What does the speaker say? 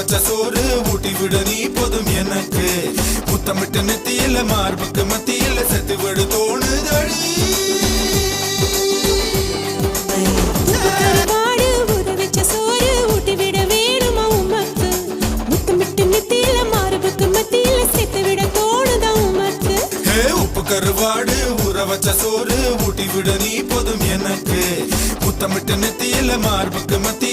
வச்ச சோறு ஊட்டி விட நீ போதும் எனக்கு. முத்தமிட்டு நெத்தியில மார்புக்கு மத்தியில செத்து விடு தோணுதடி. கருவாடு ஊற வச்ச சோறு ஊட்டி விட நீ போதும் எனக்கு. முத்தமிட்டு நெத்தியில மார்புக்கு மத்திய